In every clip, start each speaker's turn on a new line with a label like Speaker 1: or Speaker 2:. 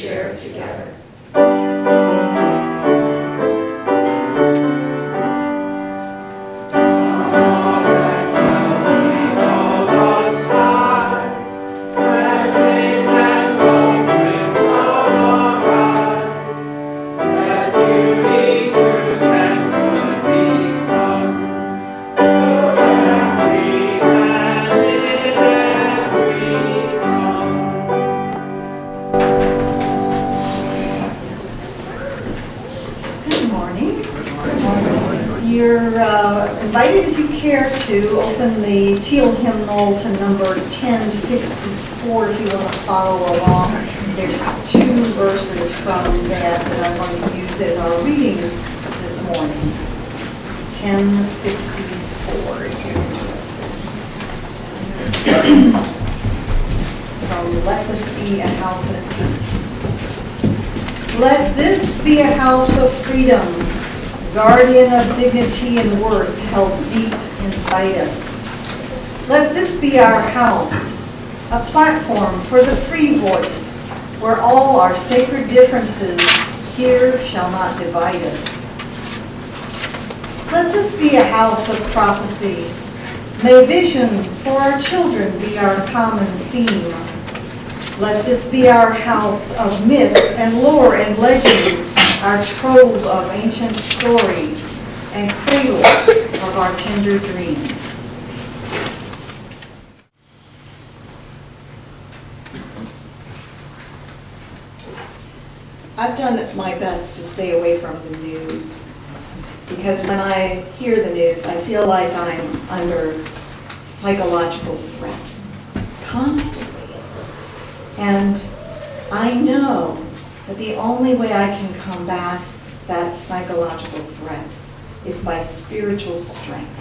Speaker 1: share together.
Speaker 2: Invited, if you care, to open the teal hymnal to number 1054 if you want to follow along. There's two verses from that I'm going to use as our reading this morning. 1054. From Let This Be a House of Peace. Let this be a house of freedom, guardian of dignity and worth held deep inside us. Let this be our house, a platform for the free voice, where all our sacred differences here shall not divide us. Let this be a house of prophecy. May vision for our children be our common theme. Let this be our house of myth and lore and legend, our trove of ancient story and cradle of our tender dreams.
Speaker 3: I've done my best to stay away from the news because when I hear the news, I feel like I'm under psychological threat constantly. And I know that the only way I can combat that psychological threat is by spiritual strength.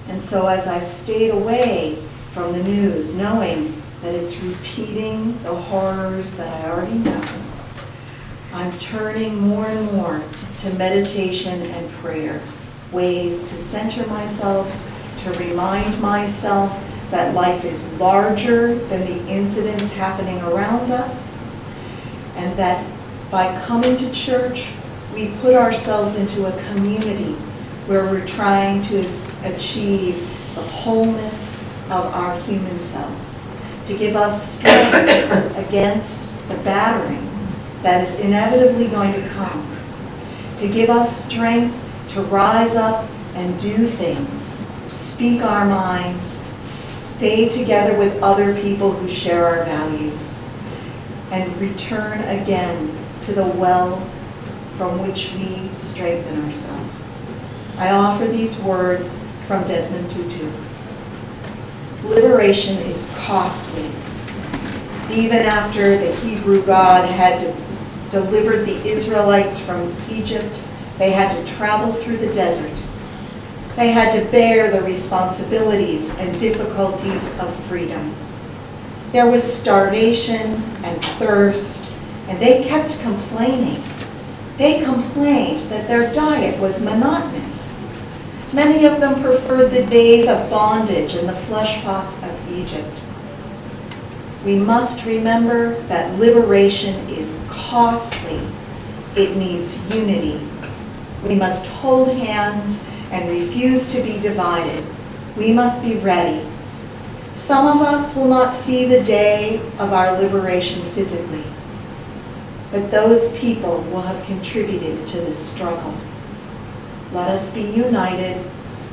Speaker 3: And so as I've stayed away from the news, knowing that it's repeating the horrors that I already know, I'm turning more and more to meditation and prayer, ways to center myself, to remind myself that life is larger than the incidents happening around us, and that by coming to church, we put ourselves into a community where we're trying to achieve the wholeness of our human selves, to give us strength against the battering that is inevitably going to come, to give us strength to rise up and do things, speak our minds, stay together with other people who share our values, and return again to the well from which we strengthen ourselves. I offer these words from Desmond Tutu. Liberation is costly. Even after the Hebrew God had delivered the Israelites from Egypt, they had to travel through the desert. They had to bear the responsibilities and difficulties of freedom. There was starvation and thirst, and they kept complaining. They complained that their diet was monotonous. Many of them preferred the days of bondage in the flesh pots of Egypt. We must remember that liberation is costly. It needs unity. We must hold hands and refuse to be divided. We must be ready. Some of us will not see the day of our liberation physically, but those people will have contributed to this struggle. Let us be united.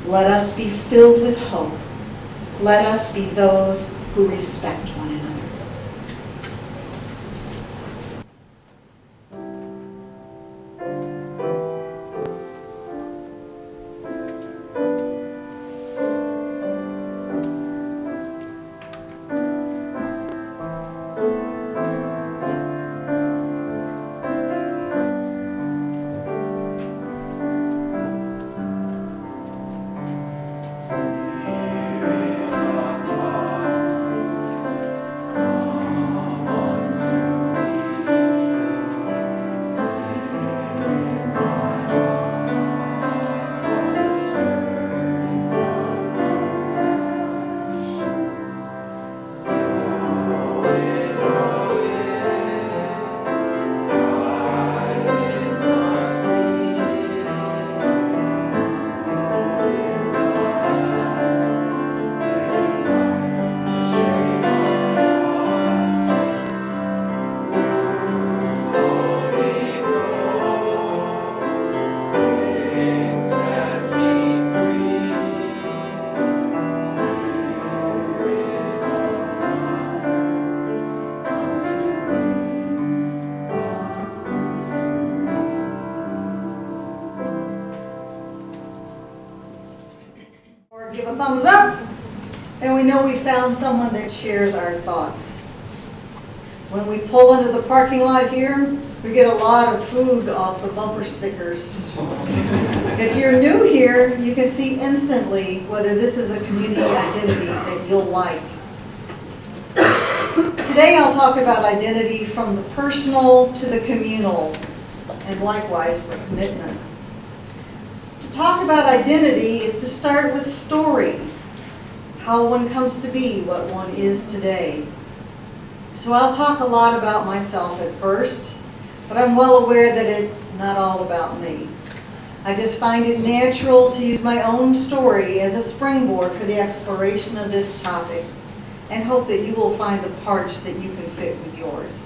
Speaker 3: Let us be filled with hope. Let us be those who respect one another.
Speaker 2: thumbs up, and we know we found someone that shares our thoughts. When we pull into the parking lot here, we get a lot of food off the bumper stickers. If you're new here, you can see instantly whether this is a community identity that you'll like. Today I'll talk about identity from the personal to the communal, and likewise for commitment. To talk about identity is to start with story, how one comes to be what one is today. So I'll talk a lot about myself at first, but I'm well aware that it's not all about me. I just find it natural to use my own story as a springboard for the exploration of this topic, and hope that you will find the parts that you can fit with yours.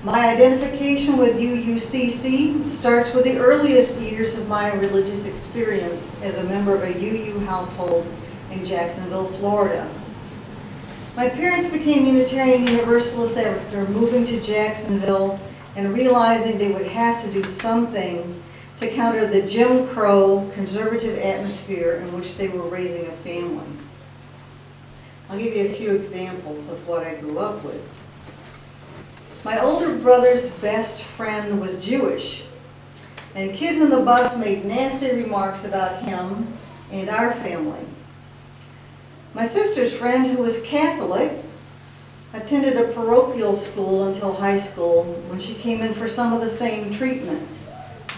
Speaker 2: My identification with UUCC starts with the earliest years of my religious experience as a member of a UU household in Jacksonville, Florida. My parents became Unitarian Universalists after moving to Jacksonville and realizing they would have to do something to counter the Jim Crow conservative atmosphere in which they were raising a family. I'll give you a few examples of what I grew up with. My older brother's best friend was Jewish, and kids in the bus made nasty remarks about him and our family. My sister's friend, who was Catholic, attended a parochial school until high school when she came in for some of the same treatment.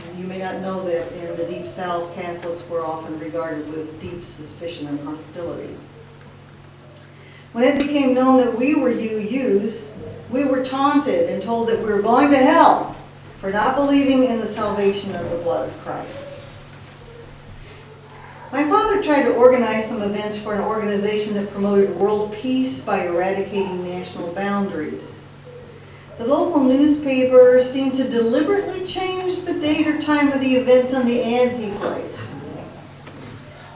Speaker 2: And you may not know that in the Deep South, Catholics were often regarded with deep suspicion and hostility. When it became known that we were UUs, we were taunted and told that we were going to hell for not believing in the salvation of the blood of Christ. My father tried to organize some events for an organization that promoted world peace by eradicating national boundaries. The local newspaper seemed to deliberately change the date or time of the events on the ads he placed.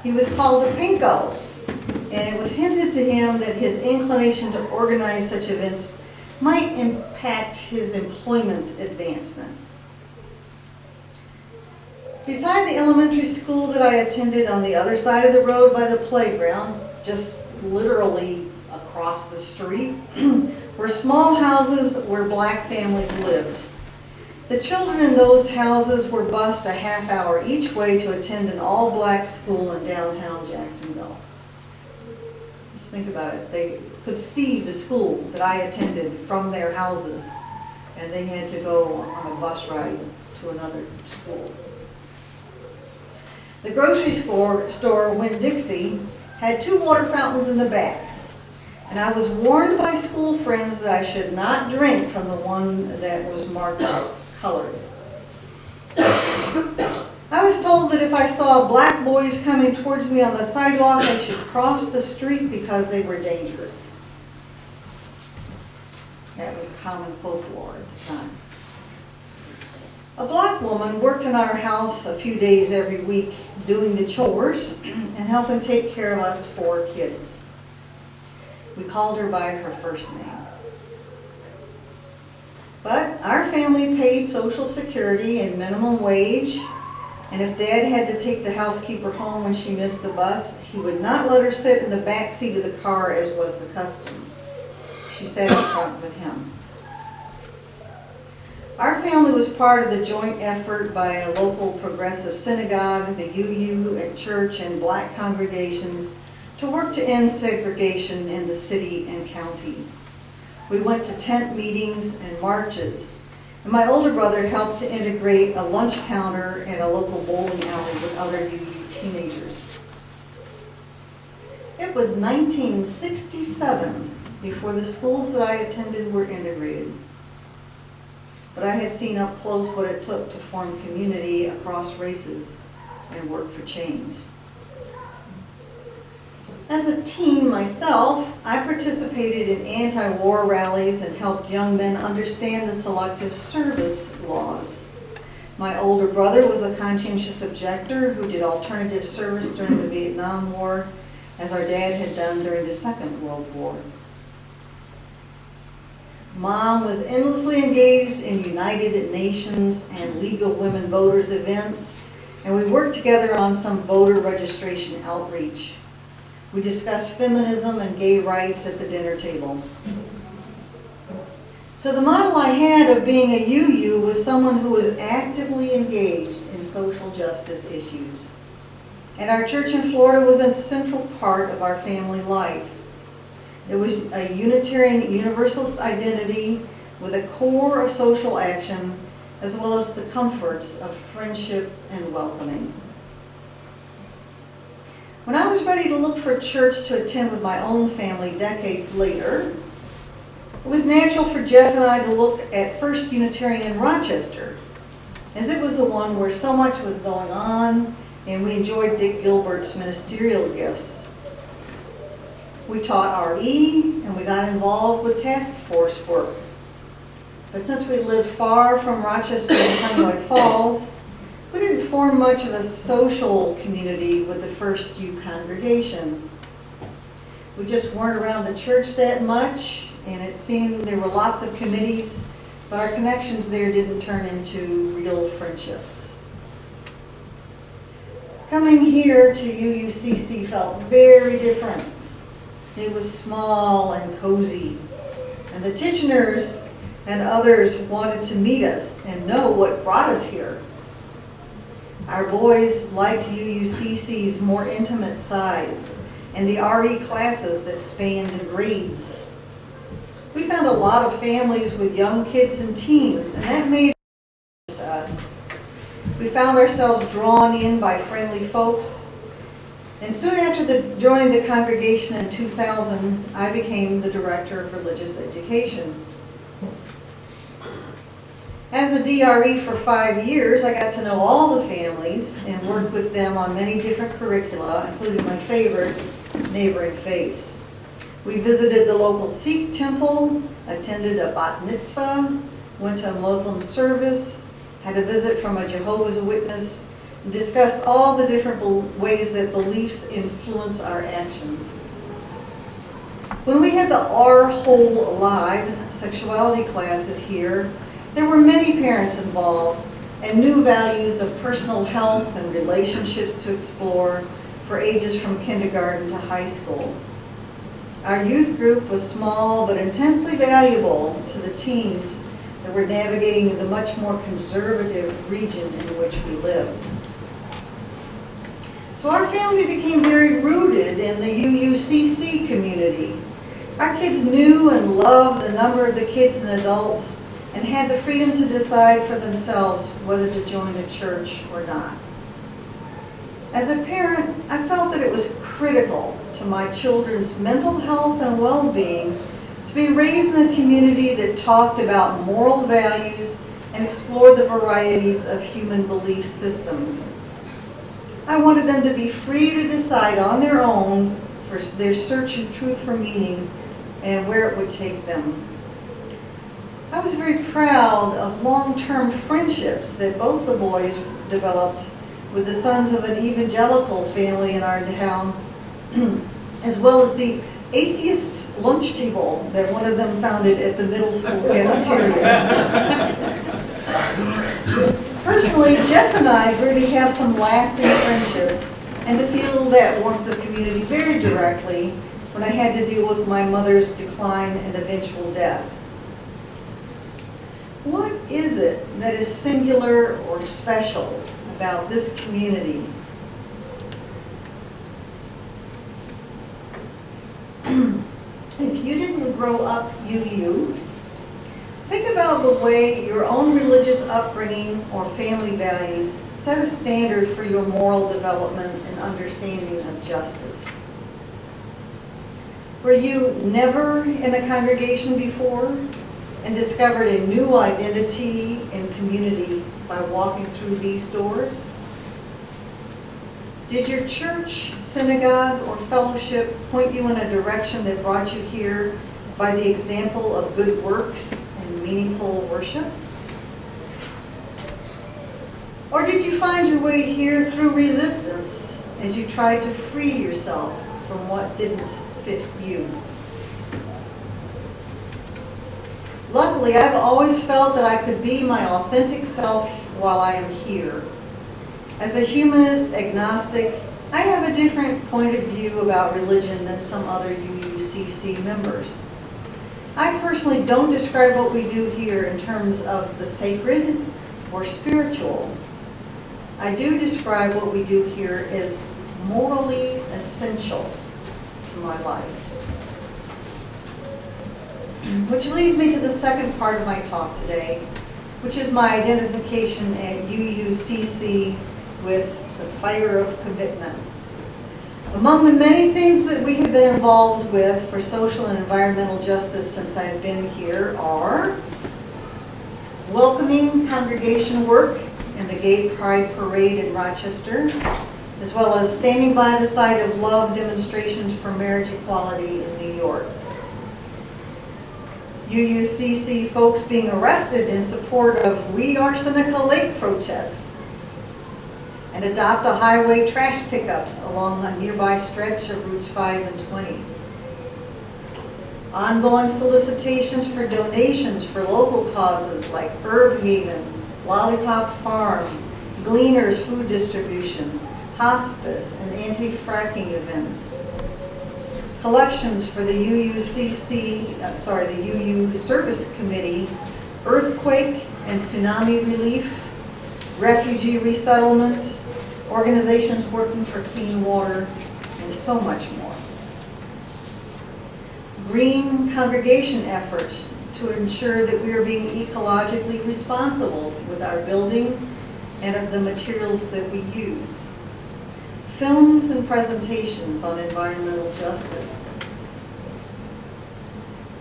Speaker 2: He was called a pinko, and it was hinted to him that his inclination to organize such events might impact his employment advancement. Beside the elementary school that I attended on the other side of the road by the playground, just literally across the street, were small houses where black families lived. The children in those houses were bused a half hour each way to attend an all-black school in downtown Jacksonville. Just think about it. They could see the school that I attended from their houses, and they had to go on a bus ride to another school. The grocery store, Winn-Dixie, had 2 water fountains in the back, and I was warned by school friends that I should not drink from the one that was marked colored. I was told that if I saw black boys coming towards me on the sidewalk, I should cross the street because they were dangerous. That was common folklore at the time. A black woman worked in our house a few days every week doing the chores and helping take care of us 4 kids. We called her by her first name. But our family paid Social Security and minimum wage, and if Dad had to take the housekeeper home when she missed the bus, he would not let her sit in the back seat of the car as was the custom. She sat in front with him. Our family was part of the joint effort by a local progressive synagogue, the UU and church, and black congregations to work to end segregation in the city and county. We went to tent meetings and marches, and my older brother helped to integrate a lunch counter and a local bowling alley with other UU teenagers. It was 1967 before the schools that I attended were integrated. But I had seen up close what it took to form community across races and work for change. As a teen myself, I participated in anti-war rallies and helped young men understand the selective service laws. My older brother was a conscientious objector who did alternative service during the Vietnam War, as our dad had done during the Second World War. Mom was endlessly engaged in United Nations and League of Women Voters events, and we worked together on some voter registration outreach. We discussed feminism and gay rights at the dinner table. So the model I had of being a UU was someone who was actively engaged in social justice issues. And our church in Florida was a central part of our family life. It was a Unitarian Universalist identity with a core of social action, as well as the comforts of friendship and welcoming. When I was ready to look for a church to attend with my own family decades later, it was natural for Jeff and I to look at First Unitarian in Rochester, as it was the one where so much was going on and we enjoyed Dick Gilbert's ministerial gifts. We taught RE and we got involved with task force work. But since we lived far from Rochester and Conway Falls, we didn't form much of a social community with the First U congregation. We just weren't around the church that much, and it seemed there were lots of committees, but our connections there didn't turn into real friendships. Coming here to UUCC felt very different. It was small and cozy, and the Ticheners and others wanted to meet us and know what brought us here. Our boys liked UUCC's more intimate size and the RE classes that spanned the grades. We found a lot of families with young kids and teens, and that made sense to us. We found ourselves drawn in by friendly folks, and soon after joining the congregation in 2000, I became the director of religious education. As the DRE for 5 years, I got to know all the families and worked with them on many different curricula, including my favorite, Neighboring Faiths. We visited the local Sikh temple, attended a bat mitzvah, went to a Muslim service, had a visit from a Jehovah's Witness, and discussed all the different ways that beliefs influence our actions. When we had the Our Whole Lives sexuality classes here, there were many parents involved and new values of personal health and relationships to explore for ages from kindergarten to high school. Our youth group was small but intensely valuable to the teens that were navigating the much more conservative region in which we lived. So our family became very rooted in the UUCC community. Our kids knew and loved a number of the kids and adults and had the freedom to decide for themselves whether to join the church or not. As a parent, I felt that it was critical to my children's mental health and well-being to be raised in a community that talked about moral values and explored the varieties of human belief systems. I wanted them to be free to decide on their own for their search and truth for meaning and where it would take them. I was very proud of long-term friendships that both the boys developed with the sons of an evangelical family in our town, as well as the atheist lunch table that one of them founded at the middle school cafeteria. Personally, Jeff and I grew to have some lasting friendships and to feel that warmth of community very directly when I had to deal with my mother's decline and eventual death. What is it that is singular or special about this community? If you didn't grow up UU, think about the way your own religious upbringing or family values set a standard for your moral development and understanding of justice. Were you never in a congregation before and discovered a new identity and community by walking through these doors? Did your church, synagogue, or fellowship point you in a direction that brought you here by the example of good works and meaningful worship? Or did you find your way here through resistance as you tried to free yourself from what didn't fit you? Luckily, I've always felt that I could be my authentic self while I am here. As a humanist, agnostic, I have a different point of view about religion than some other UUCC members. I personally don't describe what we do here in terms of the sacred or spiritual. I do describe what we do here as morally essential to my life. Which leads me to the second part of my talk today, which is my identification at UUCC with the fire of commitment. Among the many things that we have been involved with for social and environmental justice since I've been here are welcoming congregation work in the Gay Pride Parade in Rochester, as well as standing by the side of love demonstrations for marriage equality in New York. UUCC folks being arrested in support of We Are Seneca Lake protests and adopt a highway trash pickups along a nearby stretch of routes 5 and 20. Ongoing solicitations for donations for local causes like Herb Haven, Lollipop Farm, Gleaners Food Distribution, hospice, and anti-fracking events. Collections for the UU Service Committee, earthquake and tsunami relief, refugee resettlement, organizations working for clean water, and so much more. Green congregation efforts to ensure that we are being ecologically responsible with our building and of the materials that we use. Films and presentations on environmental justice.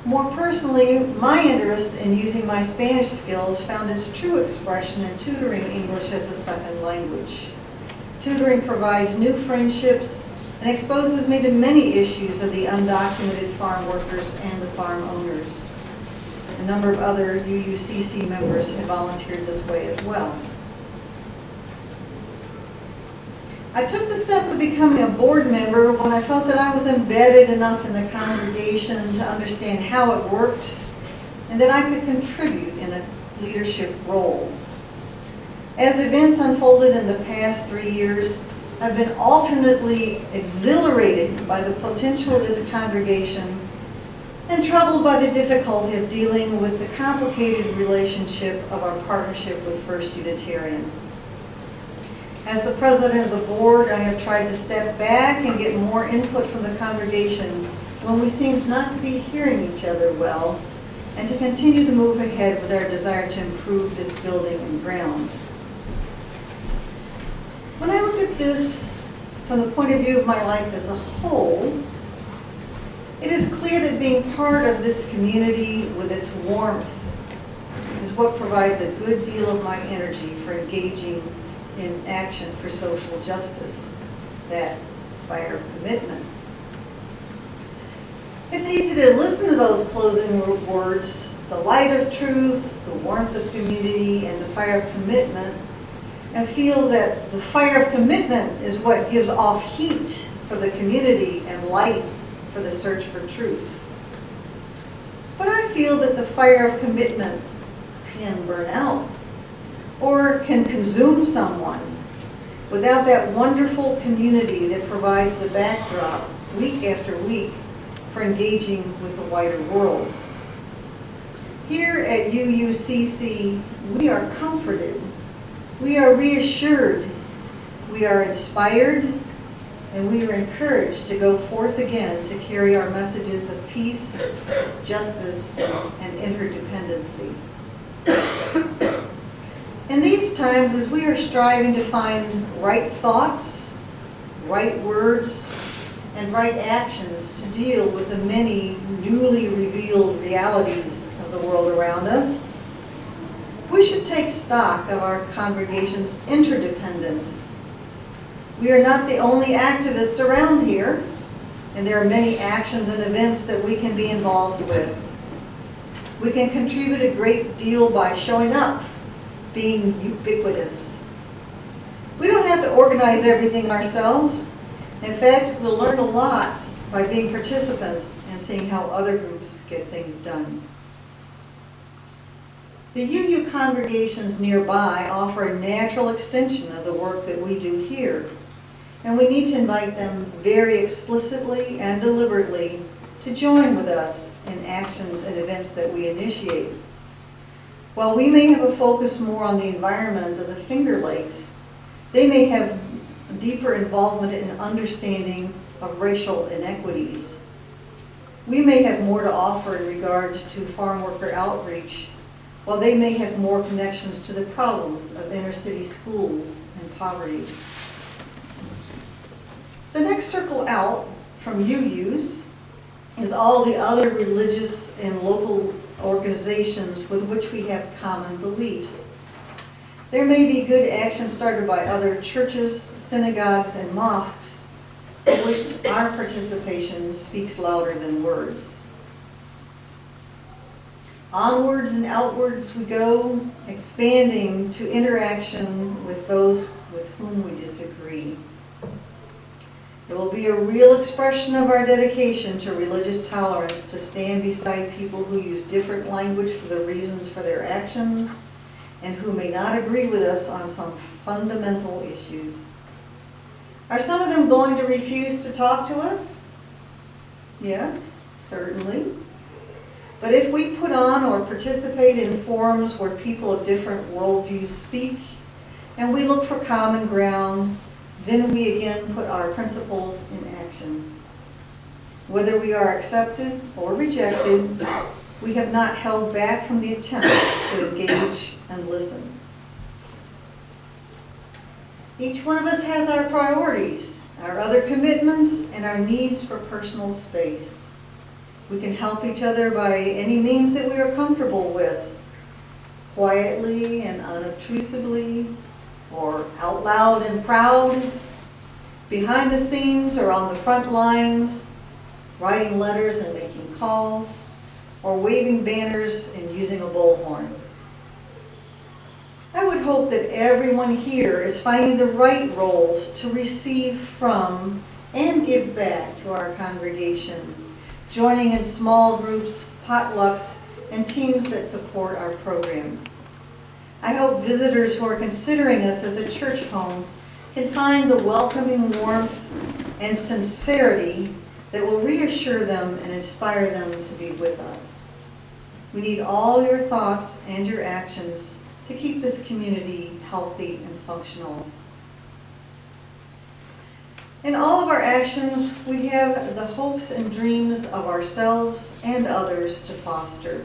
Speaker 2: More personally, my interest in using my Spanish skills found its true expression in tutoring English as a second language. Tutoring provides new friendships and exposes me to many issues of the undocumented farm workers and the farm owners. A number of other UUCC members have volunteered this way as well. I took the step of becoming a board member when I felt that I was embedded enough in the congregation to understand how it worked and that I could contribute in a leadership role. As events unfolded in the past 3 years, I've been alternately exhilarated by the potential of this congregation and troubled by the difficulty of dealing with the complicated relationship of our partnership with First Unitarian. As the president of the board, I have tried to step back and get more input from the congregation when we seemed not to be hearing each other well, and to continue to move ahead with our desire to improve this building and grounds. When I look at this from the point of view of my life as a whole, it is clear that being part of this community with its warmth is what provides a good deal of my energy for engaging in action for social justice, that fire of commitment. It's easy to listen to those closing words, the light of truth, the warmth of community, and the fire of commitment, and feel that the fire of commitment is what gives off heat for the community and light for the search for truth. But I feel that the fire of commitment can burn out or can consume someone without that wonderful community that provides the backdrop week after week for engaging with the wider world. Here at UUCC, we are comforted, we are reassured, we are inspired, and we are encouraged to go forth again to carry our messages of peace, justice, and interdependency. In these times, as we are striving to find right thoughts, right words, and right actions to deal with the many newly revealed realities of the world around us, we should take stock of our congregation's interdependence. We are not the only activists around here, and there are many actions and events that we can be involved with. We can contribute a great deal by showing up, being ubiquitous. We don't have to organize everything ourselves. In fact, we'll learn a lot by being participants and seeing how other groups get things done. The UU congregations nearby offer a natural extension of the work that we do here, and we need to invite them very explicitly and deliberately to join with us in actions and events that we initiate. While we may have a focus more on the environment of the Finger Lakes, they may have deeper involvement in understanding of racial inequities. We may have more to offer in regards to farm worker outreach, while they may have more connections to the problems of inner city schools and poverty. The next circle out from UUs is all the other religious and local organizations with which we have common beliefs. There may be good action started by other churches, synagogues, and mosques, in which our participation speaks louder than words. Onwards and outwards we go, expanding to interaction with those with whom we disagree. It will be a real expression of our dedication to religious tolerance to stand beside people who use different language for the reasons for their actions and who may not agree with us on some fundamental issues. Are some of them going to refuse to talk to us? Yes, certainly. But if we put on or participate in forums where people of different worldviews speak and we look for common ground, then we again put our principles in action. Whether we are accepted or rejected, we have not held back from the attempt to engage and listen. Each one of us has our priorities, our other commitments, and our needs for personal space. We can help each other by any means that we are comfortable with, quietly and unobtrusively, or out loud and proud, behind the scenes or on the front lines, writing letters and making calls, or waving banners and using a bullhorn. I would hope that everyone here is finding the right roles to receive from and give back to our congregation, joining in small groups, potlucks, and teams that support our programs. I hope visitors who are considering us as a church home can find the welcoming warmth and sincerity that will reassure them and inspire them to be with us. We need all your thoughts and your actions to keep this community healthy and functional. In all of our actions, we have the hopes and dreams of ourselves and others to foster.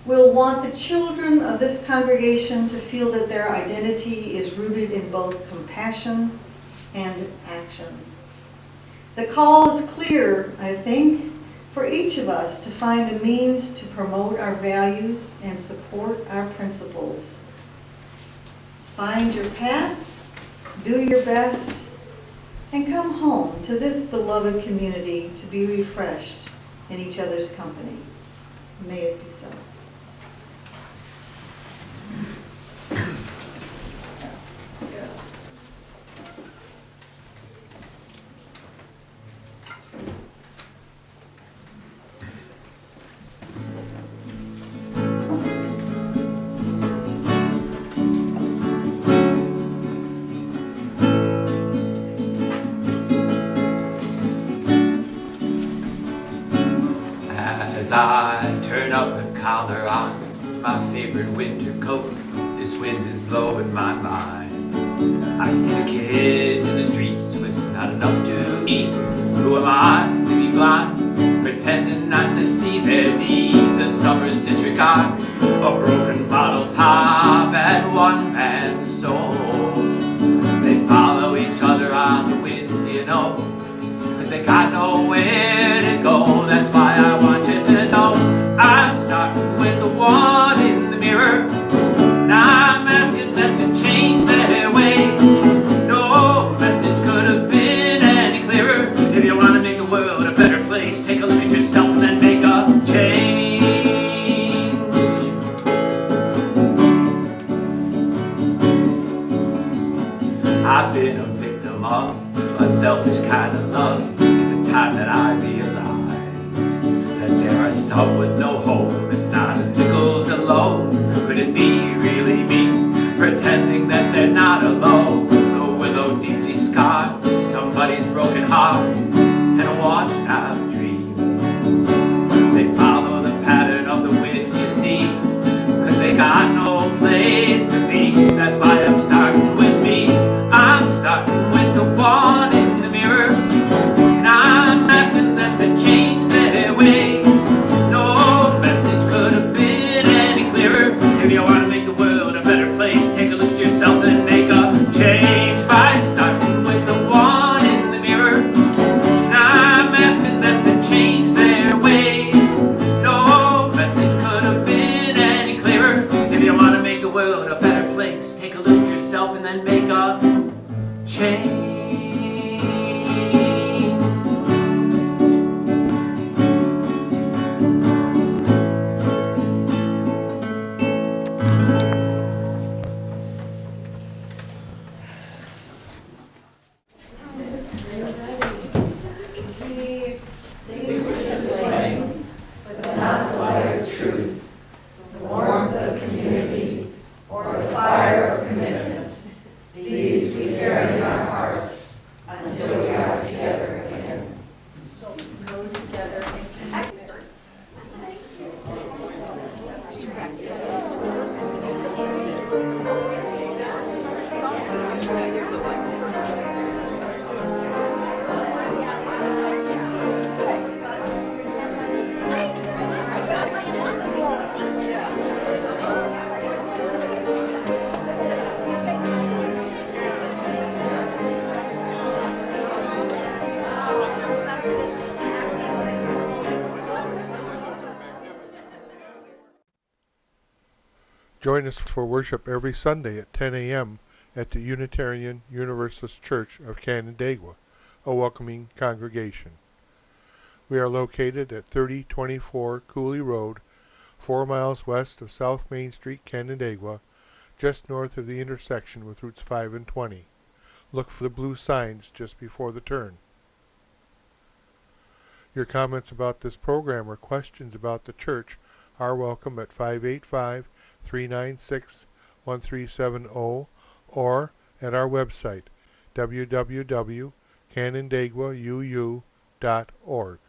Speaker 2: We'll want the children of this congregation to feel that their identity is rooted in both compassion and action. The call is clear, I think, for each of us to find a means to promote our values and support our principles. Find your path, do your best, and come home to this beloved community to be refreshed in each other's company. May it be so.
Speaker 1: As I turn up the collar on my favorite winter coat, this wind is blowing my mind. I see the kids in the streets with not enough to eat. Who am I to be blind, pretending not to see their needs? A summer's disregard, a broken bottle top, and one man's soul. They follow each other on the wind, you know, 'cause they got nowhere to go. That's why I want you to know I'm starting with the one in the mirror, and I'm asking them to change their ways. No message could have been any clearer. If you want to make the world a better place, take a look at yourself and then make a change. I've been a victim of a selfish kind of love. It's a time that I realize that
Speaker 4: Join us for worship every Sunday at 10 a.m. at the Unitarian Universalist Church of Canandaigua, a welcoming congregation. We are located at 3024 Cooley Road, 4 miles west of South Main Street, Canandaigua, just north of the intersection with Routes 5 and 20. Look for the blue signs just before the turn. Your comments about this program or questions about the church are welcome at 585-396-1370 or at our website, www.canandaiguauu.org.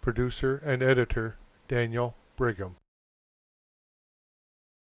Speaker 4: Producer and editor, Daniel Brigham.